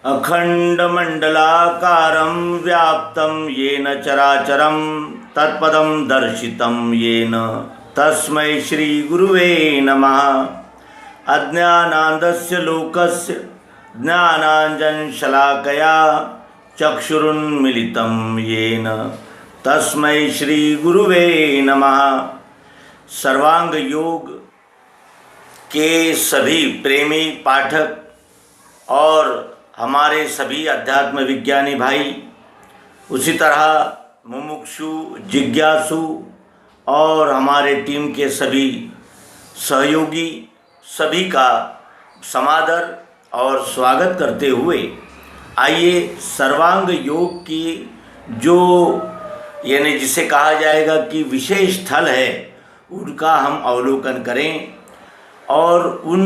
अखंडमंडलाकारं व्याप्तं येन चराचरं तत्पदं दर्शितं येन तस्मै श्रीगुरुवे नमः। अज्ञानान्धस्य लोकस्य ज्ञानाञ्जनशलाकया चक्षुरुन्मीलितं येन तस्मै श्रीगुरुवे नमः। सर्वांग योग के सभी प्रेमी पाठक और हमारे सभी अध्यात्म विज्ञानी भाई, उसी तरह मुमुक्षु, जिज्ञासु और हमारे टीम के सभी सहयोगी सभी का समादर और स्वागत करते हुए आइए सर्वांग योग की जो यानी जिसे कहा जाएगा कि विशेष स्थल है उनका हम अवलोकन करें और उन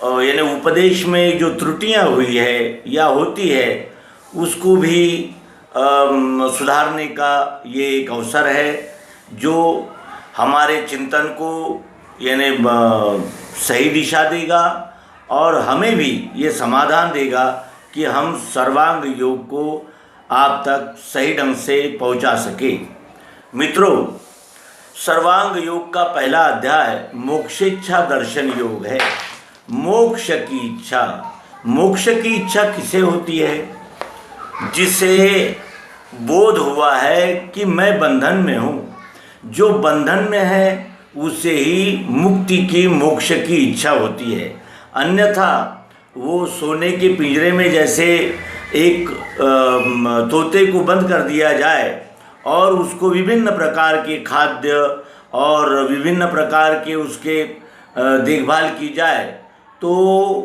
यानी उपदेश में जो त्रुटियां हुई है या होती है उसको भी सुधारने का ये एक अवसर है जो हमारे चिंतन को यानी सही दिशा देगा और हमें भी ये समाधान देगा कि हम सर्वांग योग को आप तक सही ढंग से पहुंचा सके। मित्रों, सर्वांग योग का पहला अध्याय मोक्षेच्छा दर्शन योग है। मोक्ष की इच्छा, मोक्ष की इच्छा किसे होती है? जिसे बोध हुआ है कि मैं बंधन में हूँ। जो बंधन में है उसे ही मुक्ति की, मोक्ष की इच्छा होती है। अन्यथा वो सोने के पिंजरे में जैसे एक तोते को बंद कर दिया जाए और उसको विभिन्न प्रकार के खाद्य और विभिन्न प्रकार के उसके देखभाल की जाए तो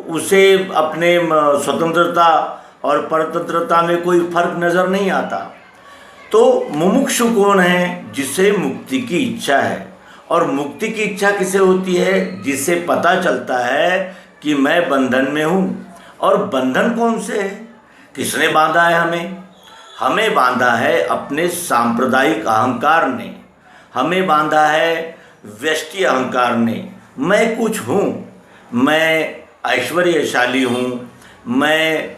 उसे अपने स्वतंत्रता और परतंत्रता में कोई फर्क नज़र नहीं आता। तो मुमुक्षु कौन है? जिसे मुक्ति की इच्छा है। और मुक्ति की इच्छा किसे होती है? जिसे पता चलता है कि मैं बंधन में हूँ। और बंधन कौन से है? किसने बांधा है हमें? हमें बांधा है अपने सांप्रदायिक अहंकार ने, हमें बांधा है व्यष्टि अहंकार ने। मैं कुछ हूँ, मैं ऐश्वर्यशाली हूँ, मैं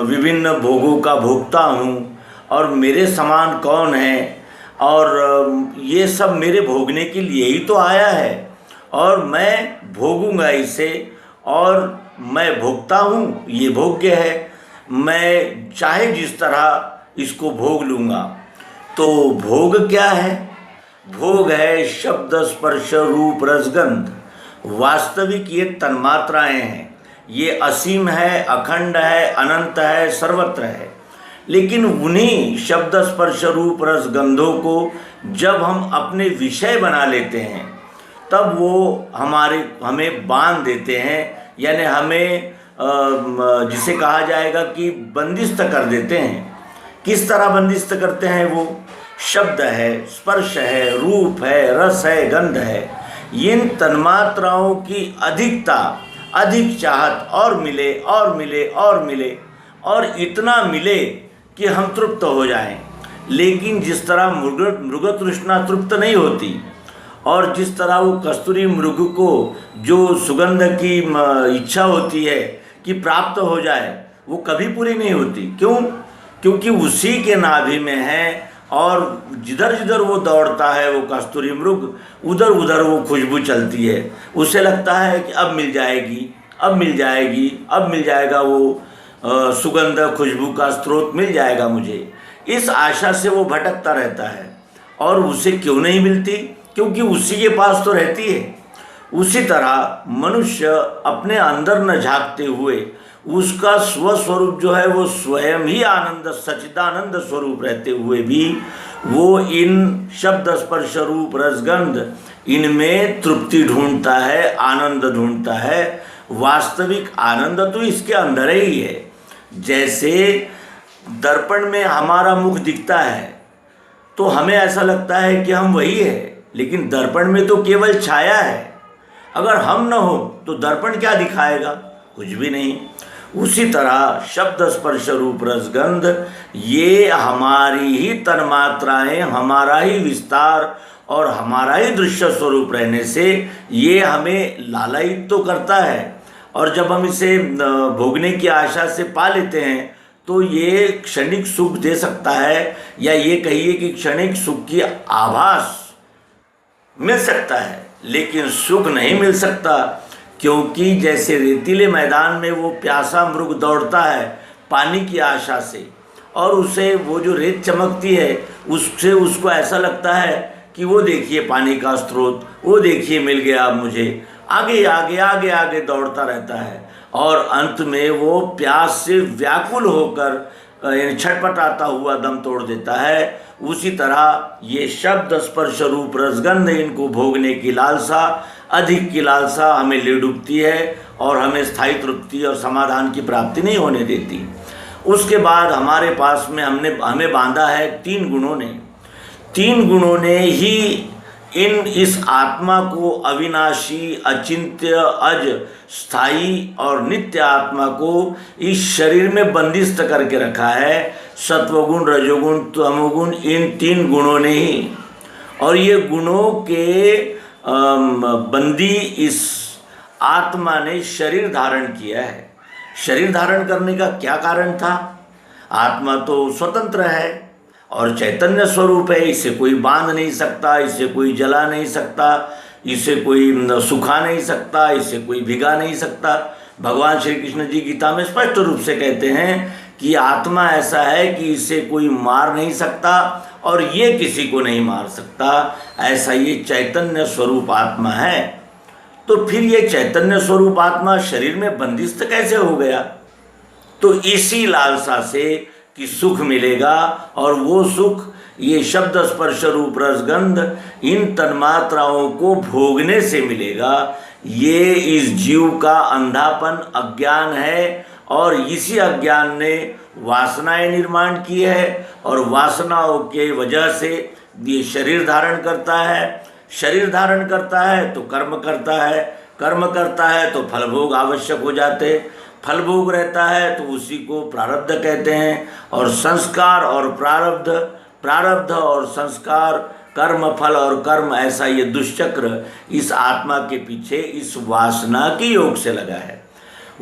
विभिन्न भोगों का भोक्ता हूँ और मेरे समान कौन है, और ये सब मेरे भोगने के लिए ही तो आया है और मैं भोगूंगा इसे, और मैं भोगता हूँ, ये भोग्य है, मैं चाहे जिस तरह इसको भोग लूँगा। तो भोग क्या है? भोग है शब्द, स्पर्श, रूप, रसगंध। वास्तविक ये तन्मात्राएं हैं। ये असीम है, अखंड है, अनंत है, सर्वत्र है। लेकिन उन्हीं शब्द, स्पर्श, रूप, रस, गंधों को जब हम अपने विषय बना लेते हैं तब वो हमें बांध देते हैं, यानी हमें जिसे कहा जाएगा कि बंदिस्त कर देते हैं। किस तरह बंदिस्त करते हैं? वो शब्द है, स्पर्श है, रूप है, रस है, गंध है। इन तन्मात्राओं की अधिकता, अधिक चाहत और मिले और मिले और मिले और इतना मिले कि हम तृप्त हो जाएं। लेकिन जिस तरह मृग तृष्णा तृप्त नहीं होती और जिस तरह वो कस्तूरी मृग को जो सुगंध की इच्छा होती है कि प्राप्त हो जाए, वो कभी पूरी नहीं होती। क्यों? क्योंकि उसी के नाभि में है और जिधर जिधर वो दौड़ता है वो कस्तूरी मृग, उधर उधर वो खुशबू चलती है। उसे लगता है कि अब मिल जाएगी, अब मिल जाएगी, अब मिल जाएगा, वो सुगंध खुशबू का स्रोत मिल जाएगा मुझे। इस आशा से वो भटकता रहता है। और उसे क्यों नहीं मिलती? क्योंकि उसी के पास तो रहती है। उसी तरह मनुष्य अपने अंदर न झांकते हुए उसका स्वस्वरूप जो है वो स्वयं ही आनंद, सच्चिदानंद स्वरूप रहते हुए भी वो इन शब्द, स्पर्श, रूप, रसगंध इनमें तृप्ति ढूंढता है, आनंद ढूंढता है। वास्तविक आनंद तो इसके अंदर ही है। जैसे दर्पण में हमारा मुख दिखता है तो हमें ऐसा लगता है कि हम वही है, लेकिन दर्पण में तो केवल छाया है। अगर हम न हो तो दर्पण क्या दिखाएगा? कुछ भी नहीं। उसी तरह शब्द, स्पर्श, रूप, रसगंध ये हमारी ही तन्मात्राएं, हमारा ही विस्तार और हमारा ही दृश्य स्वरूप रहने से ये हमें लालायित तो करता है और जब हम इसे भोगने की आशा से पा लेते हैं तो ये क्षणिक सुख दे सकता है, या ये कहिए कि क्षणिक सुख की आभास मिल सकता है, लेकिन सुख नहीं मिल सकता। क्योंकि जैसे रेतीले मैदान में वो प्यासा मृग दौड़ता है पानी की आशा से, और उसे वो जो रेत चमकती है उससे उसको ऐसा लगता है कि वो देखिए पानी का स्रोत, वो देखिए मिल गया अब मुझे, आगे आगे आगे आगे दौड़ता रहता है, और अंत में वो प्यास से व्याकुल होकर छटपटाता हुआ दम तोड़ देता है। उसी तरह ये शब्द स्पर्श रूप रसगंध, इनको भोगने की लालसा, अधिक की लालसा हमें ले डूबती है और हमें स्थायी तृप्ति और समाधान की प्राप्ति नहीं होने देती। उसके बाद हमारे पास में हमें बांधा है तीन गुणों ने ही इस आत्मा को अविनाशी, अचिंत्य, अज, स्थायी और नित्य आत्मा को इस शरीर में बंदिस्त करके रखा है। सत्वगुण, रजोगुण, तमोगुण, इन तीन गुणों ने ही, और ये गुणों के बंदी इस आत्मा ने शरीर धारण किया है। शरीर धारण करने का क्या कारण था? आत्मा तो स्वतंत्र है और चैतन्य स्वरूप है, इसे कोई बांध नहीं सकता, इसे कोई जला नहीं सकता, इसे कोई सुखा नहीं सकता, इसे कोई भिगा नहीं सकता। भगवान श्री कृष्ण जी गीता में स्पष्ट रूप से कहते हैं कि आत्मा ऐसा है कि इसे कोई मार नहीं सकता और ये किसी को नहीं मार सकता, ऐसा ये चैतन्य स्वरूप आत्मा है। तो फिर ये चैतन्य स्वरूप आत्मा शरीर में बंदिस्त कैसे हो गया? तो इसी लालसा से कि सुख मिलेगा, और वो सुख ये शब्द स्पर्श रूप रसगंध इन तन्मात्राओं को भोगने से मिलेगा। ये इस जीव का अंधापन, अज्ञान है, और इसी अज्ञान ने वासनाएं निर्माण की है, और वासनाओं के वजह से ये शरीर धारण करता है। शरीर धारण करता है तो कर्म करता है, कर्म करता है तो फलभोग आवश्यक हो जाते, फल भोग रहता है तो उसी को प्रारब्ध कहते हैं। और संस्कार और प्रारब्ध, प्रारब्ध और संस्कार, कर्म फल और कर्म, ऐसा ये दुष्चक्र इस आत्मा के पीछे इस वासना के योग से लगा है।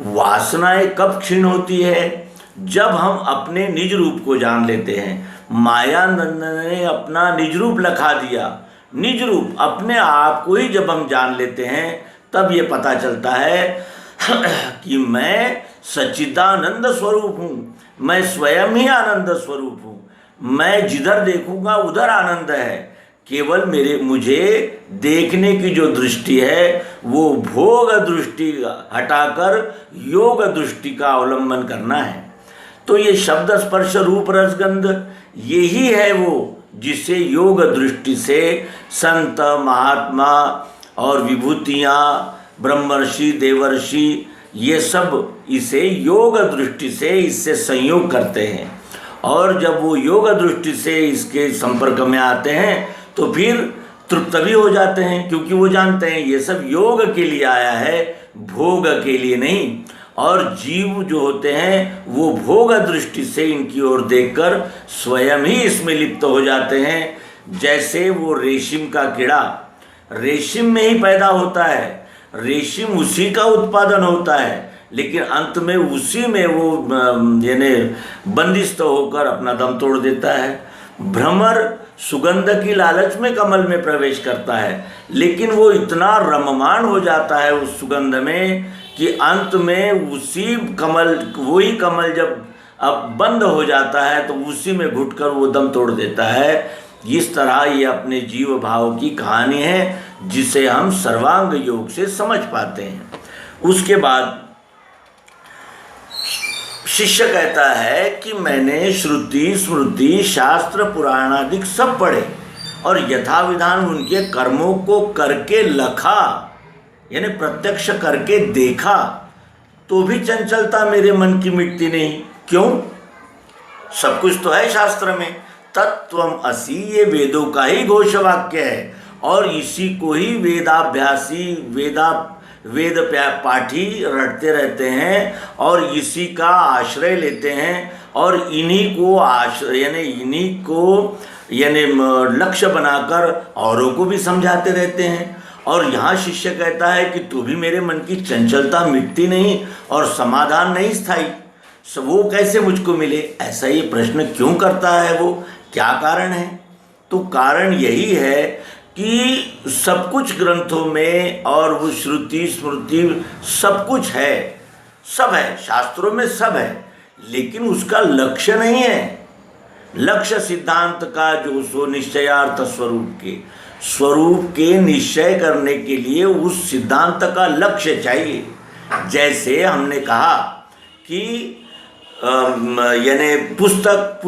वासनाएं कब क्षीण होती है? जब हम अपने निज रूप को जान लेते हैं। मायानंद ने अपना निज रूप लखा दिया। निज रूप अपने आप को ही जब हम जान लेते हैं तब ये पता चलता है कि मैं सच्चिदानंद स्वरूप हूँ, मैं स्वयं ही आनंद स्वरूप हूँ, मैं जिधर देखूँगा उधर आनंद है। केवल मुझे देखने की जो दृष्टि है वो भोग दृष्टि हटाकर योग दृष्टि का अवलंबन करना है। तो ये शब्द स्पर्श रूप रसगंध यही है वो जिसे योग दृष्टि से संत, महात्मा और विभूतियाँ, ब्रह्मर्षि, देवर्षि, ये सब इसे योग दृष्टि से इससे संयोग करते हैं। और जब वो योग दृष्टि से इसके संपर्क में आते हैं तो फिर तृप्त भी हो जाते हैं, क्योंकि वो जानते हैं ये सब योग के लिए आया है, भोग के लिए नहीं। और जीव जो होते हैं वो भोग दृष्टि से इनकी ओर देखकर स्वयं ही इसमें लिप्त हो जाते हैं। जैसे वो रेशम का कीड़ा रेशम में ही पैदा होता है, रेशम उसी का उत्पादन होता है, लेकिन अंत में उसी में वो यानी बंदिस्त होकर अपना दम तोड़ देता है। भ्रमर सुगंध की लालच में कमल में प्रवेश करता है, लेकिन वो इतना रममान हो जाता है उस सुगंध में कि अंत में उसी कमल, वही कमल जब अब बंद हो जाता है तो उसी में घुटकर वो दम तोड़ देता है। इस तरह ये अपने जीव भाव की कहानी है जिसे हम सर्वांग योग से समझ पाते हैं। उसके बाद शिष्य कहता है कि मैंने श्रुति, स्मृति, शास्त्र, पुराण आदि सब पढ़े और यथाविधान उनके कर्मों को करके लखा, यानी प्रत्यक्ष करके देखा, तो भी चंचलता मेरे मन की मिटती नहीं। क्यों? सब कुछ तो है शास्त्र में। तत्त्वम असि, ये वेदों का ही घोष वाक्य है, और इसी को ही वेदाभ्यासी, वेद पाठी रटते रहते हैं और इसी का आश्रय लेते हैं, और इन्हीं को आश्रय यानी लक्ष्य बनाकर औरों को भी समझाते रहते हैं। और यहाँ शिष्य कहता है कि तू भी मेरे मन की चंचलता मिटती नहीं और समाधान नहीं स्थायी, वो कैसे मुझको मिले, ऐसा ये प्रश्न क्यों करता है, वो क्या कारण है? तो कारण यही है कि सब कुछ ग्रंथों में और वो श्रुति स्मृति सब कुछ है, सब है, शास्त्रों में सब है, लेकिन उसका लक्ष्य नहीं है। लक्ष्य सिद्धांत का जो सो निश्चयार्थ स्वरूप के निश्चय करने के लिए उस सिद्धांत का लक्ष्य चाहिए। जैसे हमने कहा कि यानी पुस्तक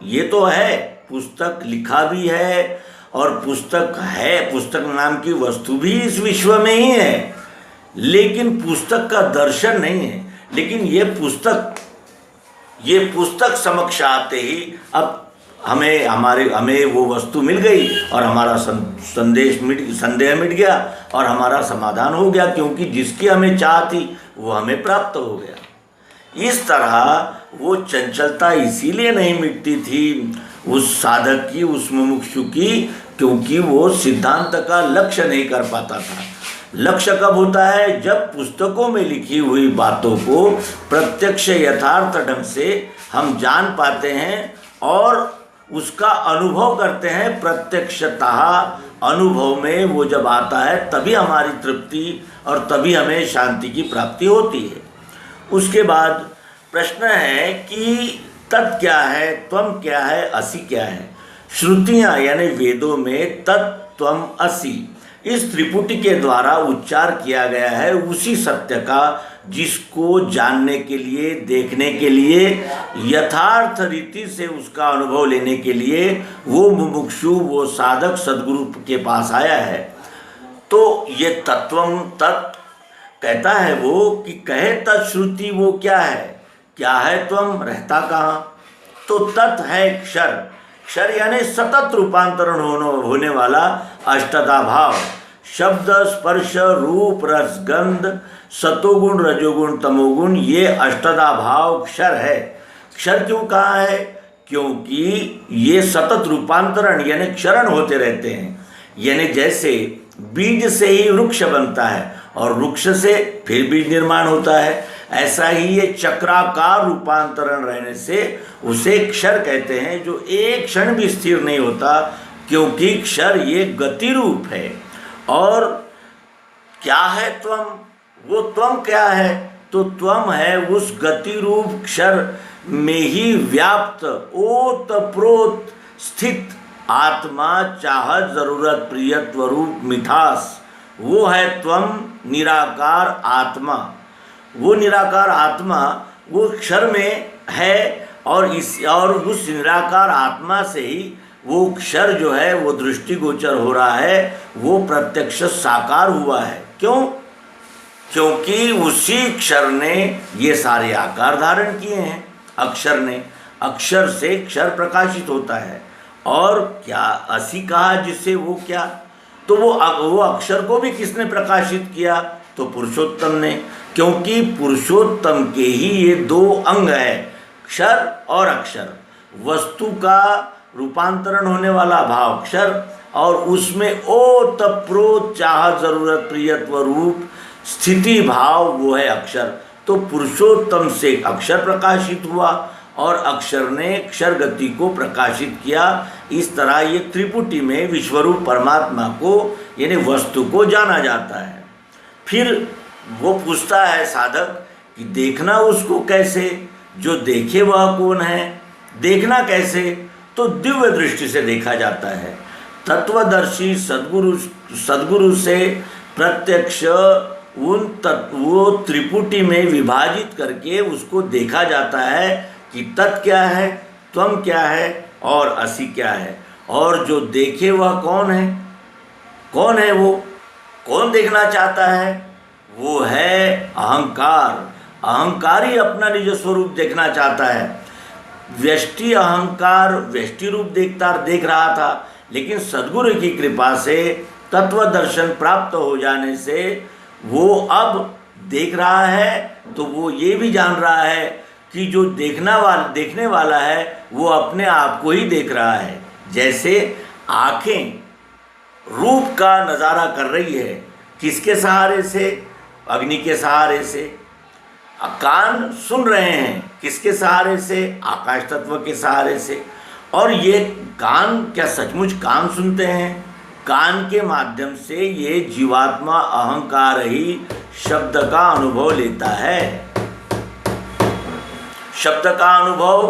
ये तो है, पुस्तक लिखा भी है और पुस्तक है, पुस्तक नाम की वस्तु भी इस विश्व में ही है, लेकिन पुस्तक का दर्शन नहीं है। लेकिन ये पुस्तक समक्ष आते ही अब हमें वो वस्तु मिल गई और हमारा संदेह मिट गया और हमारा समाधान हो गया, क्योंकि जिसकी हमें चाह थी वो हमें प्राप्त हो गया। इस तरह वो चंचलता इसीलिए नहीं मिटती थी उस साधक की, उस मुमुक्षु की, क्योंकि वो सिद्धांत का लक्ष्य नहीं कर पाता था। लक्ष्य कब होता है? जब पुस्तकों में लिखी हुई बातों को प्रत्यक्ष यथार्थ ढंग से हम जान पाते हैं और उसका अनुभव करते हैं। प्रत्यक्षतः अनुभव में वो जब आता है तभी हमारी तृप्ति और तभी हमें शांति की प्राप्ति होती है। उसके बाद प्रश्न है कि तत् क्या है, त्वम क्या है, असि क्या है। श्रुतियाँ यानी वेदों में तत् त्वम असि इस त्रिपुटी के द्वारा उच्चार किया गया है उसी सत्य का, जिसको जानने के लिए, देखने के लिए, यथार्थ रीति से उसका अनुभव लेने के लिए वो मुमुक्षु, वो साधक सद्गुरु के पास आया है। तो ये तत्वम तत् कहता है वो कि कहे तत्श्रुति वो क्या है त्वम, रहता कहाँ? तो तत् है क्षर। क्षर यानी सतत रूपांतरण होने वाला अष्टधा भाव, शब्द स्पर्श रूप रस गंध, सतोगुण रजोगुण तमोगुण, ये अष्टधा भाव क्षर है। क्षर क्यों कहा है? क्योंकि ये सतत रूपांतरण यानी क्षरण होते रहते हैं। यानी जैसे बीज से ही वृक्ष बनता है और वृक्ष से फिर बीज निर्माण होता है, ऐसा ही ये चक्राकार रूपांतरण रहने से उसे क्षर कहते हैं, जो एक क्षण भी स्थिर नहीं होता, क्योंकि क्षर ये गति रूप है। और क्या है त्वम? वो त्वम क्या है? तो त्वम है उस गति रूप क्षर में ही व्याप्त ओत प्रोत स्थित आत्मा, चाहत, जरूरत, प्रियत्व, रूप, मिठास, वो है त्वम निराकार आत्मा। वो निराकार आत्मा वो क्षर में है और उस निराकार आत्मा से ही वो क्षर जो है वो दृष्टिगोचर हो रहा है, वो प्रत्यक्ष साकार हुआ है। क्यों? क्योंकि उसी क्षर ने ये सारे आकार धारण किए हैं। अक्षर ने, अक्षर से क्षर प्रकाशित होता है। और क्या असि कहा जिससे वो क्या? तो वो अक्षर को भी किसने प्रकाशित किया? तो पुरुषोत्तम ने, क्योंकि पुरुषोत्तम के ही ये दो अंग है, क्षर और अक्षर। वस्तु का रूपांतरण होने वाला भाव क्षर और उसमें ओत प्रोत चाहत, जरूरत, प्रियत्व, रूप, स्थिति भाव वो है अक्षर। तो पुरुषोत्तम से अक्षर प्रकाशित हुआ और अक्षर ने क्षर गति को प्रकाशित किया। इस तरह ये त्रिपुटी में विश्वरूप परमात्मा को यानी वस्तु को जाना जाता है। फिर वो पूछता है साधक कि देखना उसको कैसे? जो देखे वह कौन है? देखना कैसे? तो दिव्य दृष्टि से देखा जाता है। तत्वदर्शी सद्गुरु से प्रत्यक्ष वो त्रिपुटी में विभाजित करके उसको देखा जाता है कि तत् क्या है, त्वम क्या है और असि क्या है। और जो देखे वह कौन है? कौन है वो? कौन देखना चाहता है? वो है अहंकार। अहंकारी अपना निज स्वरूप देखना चाहता है। व्यष्टि अहंकार व्यष्टि रूप देख रहा था, लेकिन सद्गुरु की कृपा से तत्व दर्शन प्राप्त हो जाने से वो अब देख रहा है। तो वो ये भी जान रहा है कि जो देखने वाला है वो अपने आप को ही देख रहा है। जैसे आँखें रूप का नज़ारा कर रही है। किसके सहारे से? अग्नि के सहारे से। कान सुन रहे हैं, किसके सहारे से? आकाश तत्व के सहारे से। और ये कान क्या सचमुच कान सुनते हैं? कान के माध्यम से ये जीवात्मा अहंकार ही शब्द का अनुभव लेता है। शब्द का अनुभव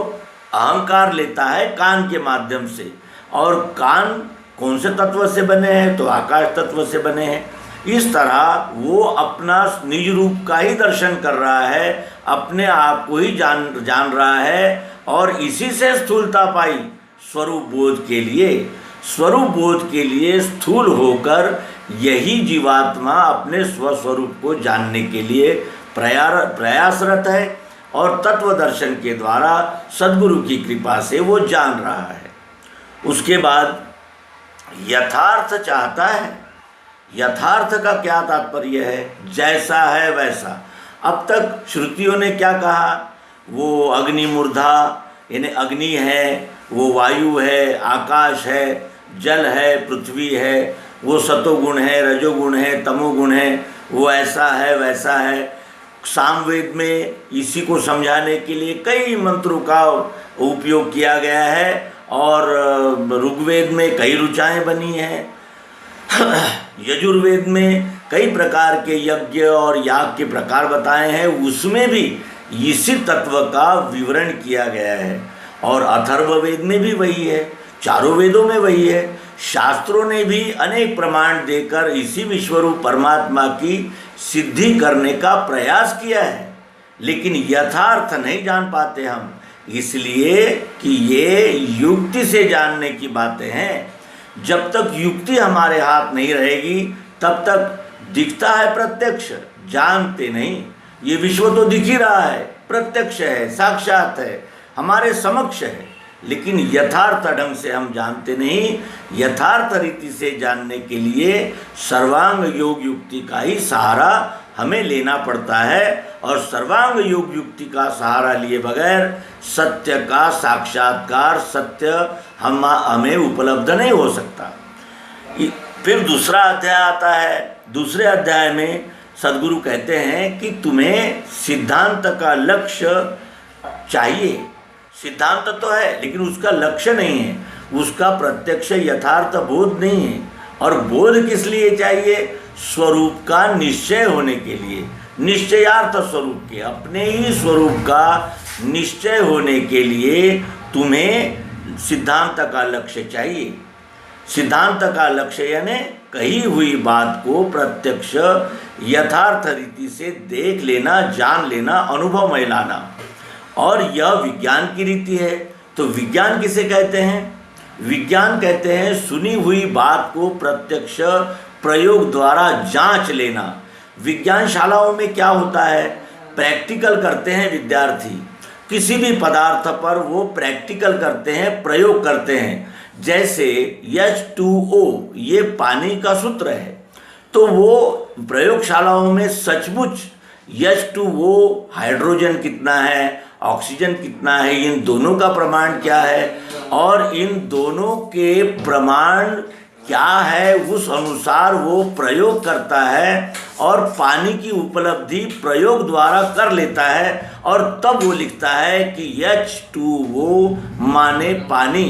अहंकार लेता है कान के माध्यम से। और कान कौन से तत्व से बने हैं? तो आकाश तत्व से बने हैं। इस तरह वो अपना निज रूप का ही दर्शन कर रहा है, अपने आप को ही जान रहा है। और इसी से स्थूलता पाई स्वरूप बोध के लिए। स्वरूप बोध के लिए स्थूल होकर यही जीवात्मा अपने स्वस्वरूप को जानने के लिए प्रयासरत है और तत्व दर्शन के द्वारा सद्गुरु की कृपा से वो जान रहा है। उसके बाद यथार्थ चाहता है। यथार्थ का क्या तात्पर्य है? जैसा है वैसा। अब तक श्रुतियों ने क्या कहा? वो अग्नि मूर्धा, यानी अग्नि है, वो वायु है, आकाश है, जल है, पृथ्वी है, वो सतोगुण है, रजोगुण है, तमोगुण है, वो ऐसा है वैसा है। सामवेद में इसी को समझाने के लिए कई मंत्रों का उपयोग किया गया है और ऋग्वेद में कई ऋचाएँ बनी हैं। यजुर्वेद में कई प्रकार के यज्ञ और याग के प्रकार बताए हैं, उसमें भी इसी तत्व का विवरण किया गया है। और अथर्ववेद में भी वही है, चारों वेदों में वही है। शास्त्रों ने भी अनेक प्रमाण देकर इसी विश्वरूप परमात्मा की सिद्धि करने का प्रयास किया है, लेकिन यथार्थ नहीं जान पाते हम, इसलिए कि ये युक्ति से जानने की बातें हैं। जब तक युक्ति हमारे हाथ नहीं रहेगी तब तक दिखता है प्रत्यक्ष, जानते नहीं। ये विश्व तो दिख ही रहा है, प्रत्यक्ष है, साक्षात है, हमारे समक्ष है, लेकिन यथार्थ ढंग से हम जानते नहीं। यथार्थ रीति से जानने के लिए सर्वांग योग युक्ति का ही सहारा हमें लेना पड़ता है। और सर्वांग योग युक्ति का सहारा लिए बगैर सत्य का साक्षात्कार, सत्य हमें उपलब्ध नहीं हो सकता। फिर दूसरा अध्याय आता है। दूसरे अध्याय में सद्गुरु कहते हैं कि तुम्हें सिद्धांत का लक्ष्य चाहिए। सिद्धांत तो है लेकिन उसका लक्ष्य नहीं है, उसका प्रत्यक्ष यथार्थ बोध नहीं है। और बोध किस लिए चाहिए? स्वरूप का निश्चय होने के लिए, निश्चयार्थ स्वरूप के, अपने ही स्वरूप का निश्चय होने के लिए तुम्हें सिद्धांत का लक्ष्य चाहिए। सिद्धांत का लक्ष्य यानी कही हुई बात को प्रत्यक्ष यथार्थ रीति से देख लेना, जान लेना, अनुभव में लाना। और यह विज्ञान की रीति है। तो विज्ञान किसे कहते हैं? विज्ञान कहते हैं सुनी हुई बात को प्रत्यक्ष प्रयोग द्वारा जांच लेना। विज्ञान शालाओं में क्या होता है? प्रैक्टिकल करते हैं विद्यार्थी, किसी भी पदार्थ पर वो प्रैक्टिकल करते हैं, प्रयोग करते हैं। जैसे H2O ये पानी का सूत्र है, तो वो प्रयोगशालाओं में सचमुच H2O हाइड्रोजन कितना है, ऑक्सीजन कितना है, इन दोनों का प्रमाण क्या है और इन दोनों के प्रमाण क्या है, उस अनुसार वो प्रयोग करता है और पानी की उपलब्धि प्रयोग द्वारा कर लेता है। और तब वो लिखता है कि H2O माने पानी।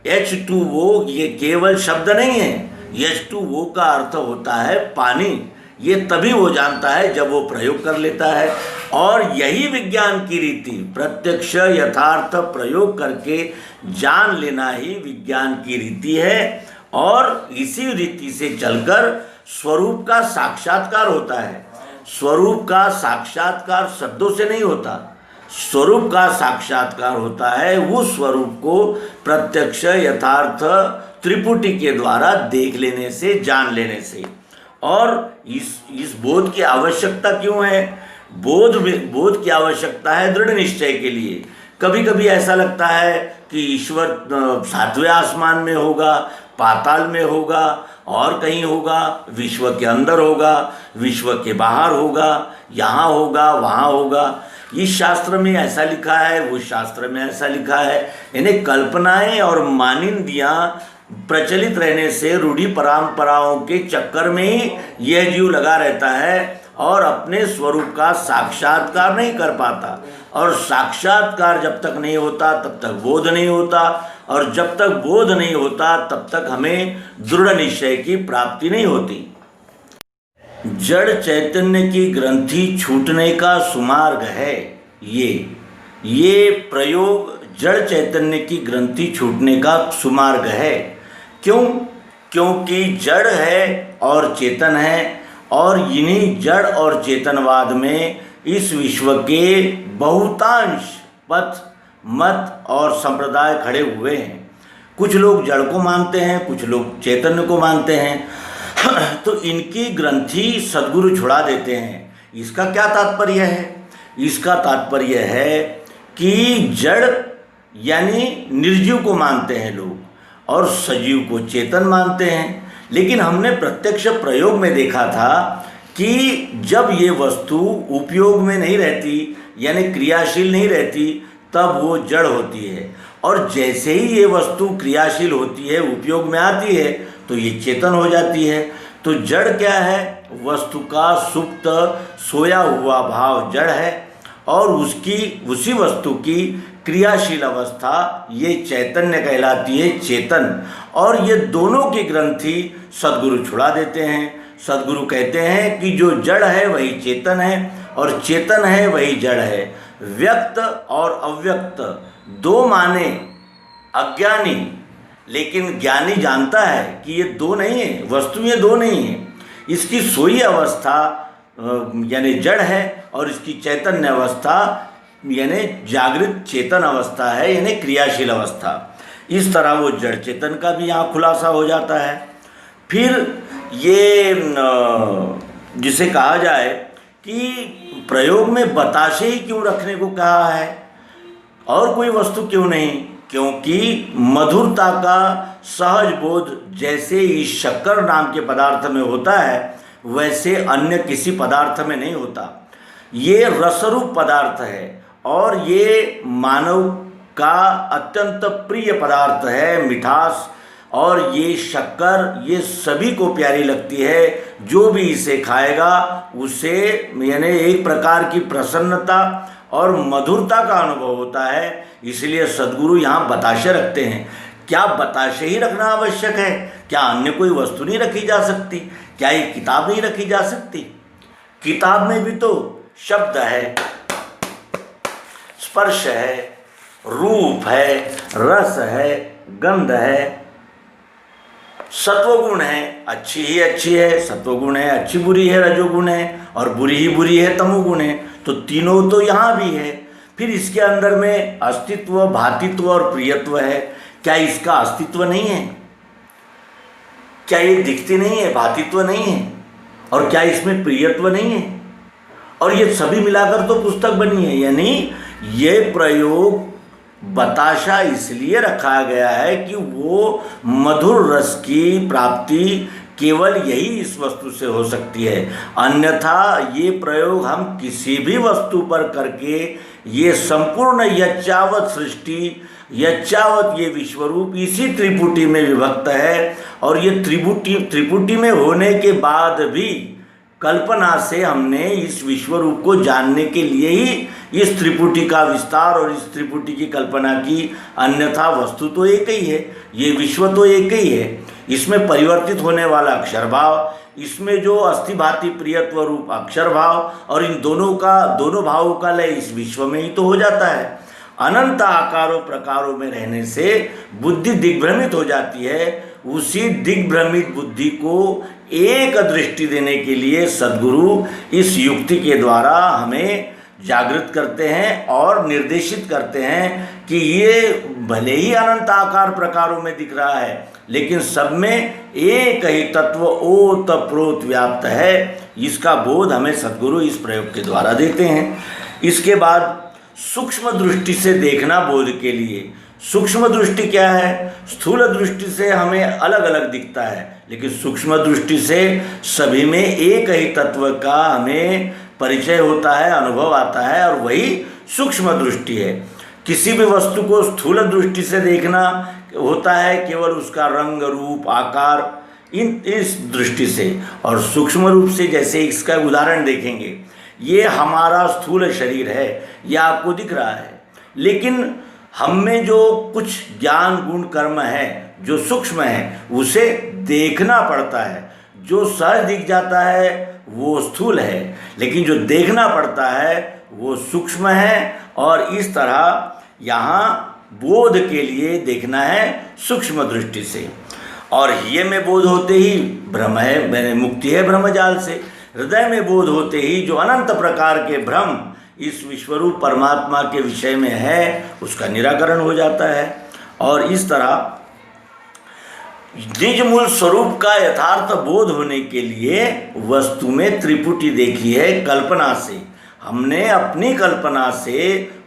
H2O ये केवल शब्द नहीं है, H2O का अर्थ होता है पानी। ये तभी वो जानता है जब वो प्रयोग कर लेता है। और यही विज्ञान की रीति, प्रत्यक्ष यथार्थ प्रयोग करके जान लेना ही विज्ञान की रीति है। और इसी रीति से चलकर स्वरूप का साक्षात्कार होता है। स्वरूप का साक्षात्कार शब्दों से नहीं होता, स्वरूप का साक्षात्कार होता है उस स्वरूप को प्रत्यक्ष यथार्थ त्रिपुटी के द्वारा देख लेने से, जान लेने से। और इस बोध की आवश्यकता क्यों है? बोध की आवश्यकता है दृढ़ निश्चय के लिए। कभी कभी ऐसा लगता है कि ईश्वर 7वें आसमान में होगा, पाताल में होगा, और कहीं होगा, विश्व के अंदर होगा, विश्व के बाहर होगा, यहाँ होगा, वहाँ होगा। इस शास्त्र में ऐसा लिखा है, वो शास्त्र में ऐसा लिखा है। यानी कल्पनाएं और मानिंदियाँ प्रचलित रहने से रूढ़ी परंपराओं के चक्कर में ही यह जीव लगा रहता है और अपने स्वरूप का साक्षात्कार नहीं कर पाता। और साक्षात्कार जब तक नहीं होता तब तक बोध नहीं होता, और जब तक बोध नहीं होता तब तक हमें दृढ़ निश्चय की प्राप्ति नहीं होती। जड़ चैतन्य की ग्रंथि छूटने का सुमार्ग है ये प्रयोग जड़ चैतन्य की ग्रंथि छूटने का सुमार्ग है। क्यों? क्योंकि जड़ है और चेतन है, और इन्हीं जड़ और चेतनवाद में इस विश्व के बहुतांश पथ मत और संप्रदाय खड़े हुए हैं। कुछ लोग जड़ को मानते हैं, कुछ लोग चैतन्य को मानते हैं। तो इनकी ग्रंथि सद्गुरु छुड़ा देते हैं। इसका क्या तात्पर्य है? इसका तात्पर्य है कि जड़ यानी निर्जीव को मानते हैं लोग और सजीव को चेतन मानते हैं। लेकिन हमने प्रत्यक्ष प्रयोग में देखा था कि जब ये वस्तु उपयोग में नहीं रहती यानी क्रियाशील नहीं रहती तब वो जड़ होती है, और जैसे ही ये वस्तु क्रियाशील होती है, उपयोग में आती है, तो ये चेतन हो जाती है। तो जड़ क्या है? वस्तु का सुप्त सोया हुआ भाव जड़ है, और उसी वस्तु की क्रियाशील अवस्था ये चैतन्य कहलाती है, चेतन। और ये दोनों की ग्रंथि सद्गुरु छुड़ा देते हैं। सद्गुरु कहते हैं कि जो जड़ है वही चेतन है, और चेतन है वही जड़ है। व्यक्त और अव्यक्त दो माने अज्ञानी, लेकिन ज्ञानी जानता है कि ये दो नहीं है, वस्तुएं दो नहीं है। इसकी सोई अवस्था यानी जड़ है, और इसकी चैतन्य अवस्था यानी जागृत चेतन अवस्था है, यानी क्रियाशील अवस्था। इस तरह वो जड़ चेतन का भी यहाँ खुलासा हो जाता है। फिर ये जिसे कहा जाए कि प्रयोग में बताशे ही क्यों रखने को कहा है और कोई वस्तु क्यों नहीं? क्योंकि मधुरता का सहज बोध जैसे इस शक्कर नाम के पदार्थ में होता है वैसे अन्य किसी पदार्थ में नहीं होता। ये रसरूप पदार्थ है और ये मानव का अत्यंत प्रिय पदार्थ है, मिठास। और ये शक्कर ये सभी को प्यारी लगती है। जो भी इसे खाएगा उसे यानी एक प्रकार की प्रसन्नता और मधुरता का अनुभव होता है। इसलिए सद्गुरु यहाँ बताशे रखते हैं। क्या बताशे ही रखना आवश्यक है? क्या अन्य कोई वस्तु नहीं रखी जा सकती? क्या ये किताब नहीं रखी जा सकती? किताब में भी तो शब्द है, स्पर्श है, रूप है, रस है, गंध है, सत्वगुण है, अच्छी ही अच्छी है, सत्वगुण है, अच्छी बुरी है, रजोगुण है, और बुरी ही बुरी है, तमोगुण है। तो तीनों तो यहाँ भी है। फिर इसके अंदर में अस्तित्व, भातित्व और प्रियत्व है। क्या इसका अस्तित्व नहीं है? क्या ये दिखती नहीं है? भातित्व नहीं है? और क्या इसमें प्रियत्व नहीं है? और ये सभी मिलाकर तो पुस्तक बनी है। यानी ये प्रयोग बताशा इसलिए रखा गया है कि वो मधुर रस की प्राप्ति केवल यही इस वस्तु से हो सकती है। अन्यथा ये प्रयोग हम किसी भी वस्तु पर करके ये संपूर्ण यच्चावत सृष्टि, यच्चावत ये विश्वरूप इसी त्रिपुटी में विभक्त है। और ये त्रिपुटी में होने के बाद भी कल्पना से हमने इस विश्वरूप को जानने के लिए ही इस त्रिपुटी का विस्तार और इस त्रिपुटी की कल्पना की। अन्यथा वस्तु तो एक ही है, ये विश्व तो एक ही है। इसमें परिवर्तित होने वाला अक्षर भाव, इसमें जो अस्थिभाति प्रियत्व रूप अक्षर भाव, और इन दोनों भावों का लय इस विश्व में ही तो हो जाता है। अनंत आकारों प्रकारों में रहने से बुद्धि दिग्भ्रमित हो जाती है। उसी दिग्भ्रमित बुद्धि को एक दृष्टि देने के लिए सद्गुरु इस युक्ति के द्वारा हमें जागृत करते हैं और निर्देशित करते हैं कि ये भले ही अनंत आकार प्रकारों में दिख रहा है, लेकिन सब में एक ही तत्व ओत प्रोत व्याप्त है। इसका बोध हमें सद्गुरु इस प्रयोग के द्वारा देते हैं। इसके बाद सूक्ष्म दृष्टि से देखना बोध के लिए। सूक्ष्म दृष्टि क्या है? स्थूल दृष्टि से हमें अलग अलग दिखता है, लेकिन सूक्ष्म दृष्टि से सभी में एक ही तत्व का हमें परिचय होता है, अनुभव आता है, और वही सूक्ष्म दृष्टि है। किसी भी वस्तु को स्थूल दृष्टि से देखना होता है, केवल उसका रंग, रूप, आकार, इस दृष्टि से, और सूक्ष्म रूप से, जैसे इसका उदाहरण देखेंगे, ये हमारा स्थूल शरीर है, ये आपको दिख रहा है, लेकिन हम में जो कुछ ज्ञान, गुण, कर्म है जो सूक्ष्म है, उसे देखना पड़ता है। जो सहज दिख जाता है वो स्थूल है, लेकिन जो देखना पड़ता है वो सूक्ष्म है। और इस तरह यहाँ बोध के लिए देखना है सूक्ष्म दृष्टि से। और ये में बोध होते ही भ्रम है, मैंने मुक्ति है ब्रह्मजाल से। हृदय में बोध होते ही जो अनंत प्रकार के भ्रम इस विश्वरूप परमात्मा के विषय में है, उसका निराकरण हो जाता है। और इस तरह निज मूल स्वरूप का यथार्थ बोध होने के लिए वस्तु में त्रिपुटी देखी है कल्पना से। हमने अपनी कल्पना से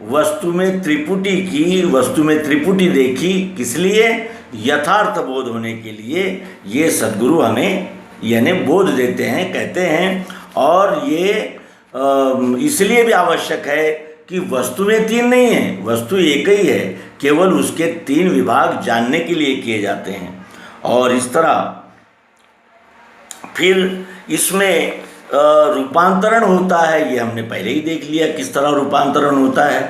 वस्तु में त्रिपुटी की, वस्तु में त्रिपुटी देखी, किस लिए? यथार्थ बोध होने के लिए। ये सद्गुरु हमें यानी बोध देते हैं, कहते हैं। और ये इसलिए भी आवश्यक है कि वस्तु में तीन नहीं है, वस्तु एक ही है, केवल उसके तीन विभाग जानने के लिए किए जाते हैं। और इस तरह फिर इसमें रूपांतरण होता है, ये हमने पहले ही देख लिया किस तरह रूपांतरण होता है।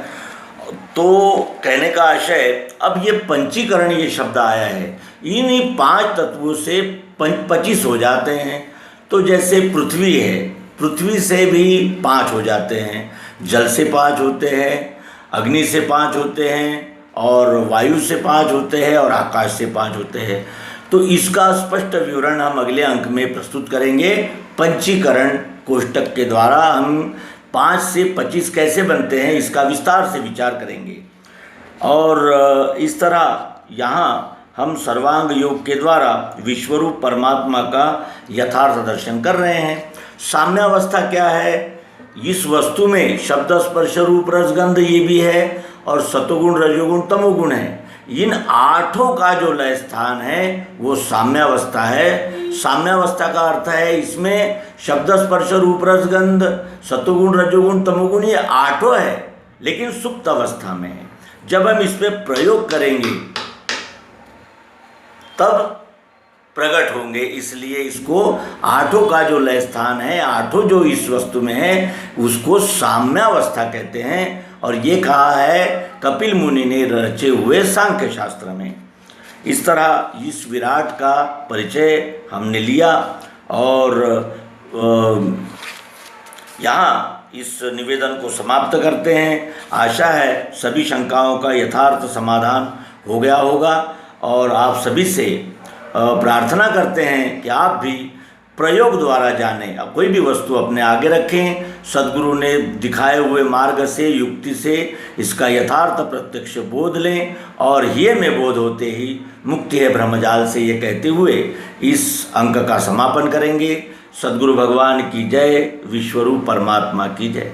तो कहने का आशय, अब ये पंचीकरण, ये शब्द आया है, इन 5 तत्वों से 25 हो जाते हैं। तो जैसे पृथ्वी है, पृथ्वी से भी 5 हो जाते हैं, जल से 5 होते हैं, अग्नि से 5 होते हैं, और वायु से 5 होते हैं, और आकाश से 5 होते हैं। तो इसका स्पष्ट विवरण हम अगले अंक में प्रस्तुत करेंगे। पंचीकरण कोष्टक के द्वारा हम 5 से 25 कैसे बनते हैं, इसका विस्तार से विचार करेंगे। और इस तरह यहाँ हम सर्वांग योग के द्वारा विश्वरूप परमात्मा का यथार्थ दर्शन कर रहे हैं। साम्यावस्था क्या है? इस वस्तु में शब्द, स्पर्श, रूप, रसगंध ये भी है, और सतोगुण, रजोगुण, तमोगुण है। इन 8 का जो लय स्थान है वो साम्यावस्था है। साम्यावस्था का अर्थ है इसमें शब्द, स्पर्श, रूप, रसगंध, सतोगुण, रजोगुण, तमोगुण, ये 8 है, लेकिन सुप्त अवस्था में है। जब हम इस पर प्रयोग करेंगे तब प्रकट होंगे। इसलिए इसको 8 का जो लय स्थान है, 8 जो इस वस्तु में है, उसको साम्यावस्था कहते हैं। और ये कहा है कपिल मुनि ने रचे हुए सांख्य शास्त्र में। इस तरह इस विराट का परिचय हमने लिया, और यहाँ इस निवेदन को समाप्त करते हैं। आशा है सभी शंकाओं का यथार्थ समाधान हो गया होगा, और आप सभी से प्रार्थना करते हैं कि आप भी प्रयोग द्वारा जानें। अब कोई भी वस्तु अपने आगे रखें, सद्गुरु ने दिखाए हुए मार्ग से, युक्ति से इसका यथार्थ प्रत्यक्ष बोध लें, और ये में बोध होते ही मुक्ति है ब्रह्मजाल से, ये कहते हुए इस अंक का समापन करेंगे। सद्गुरु भगवान की जय, विश्वरूप परमात्मा की जय।